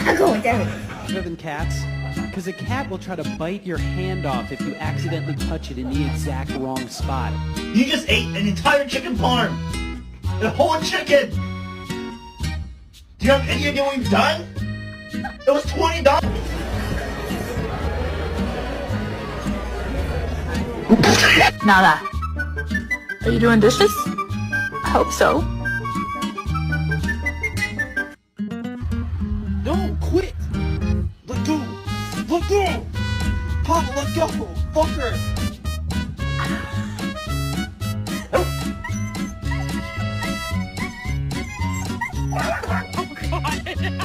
Better than cats? Because a cat will try to bite your hand off if you accidentally touch it in the exact wrong spot. You just ate an entire chicken farm! A whole chicken! Do you have any idea what you've done? It was $20! Nala, are you doing dishes? I hope so. No, quit! Let go! Let go! Papa, let go! Fucker!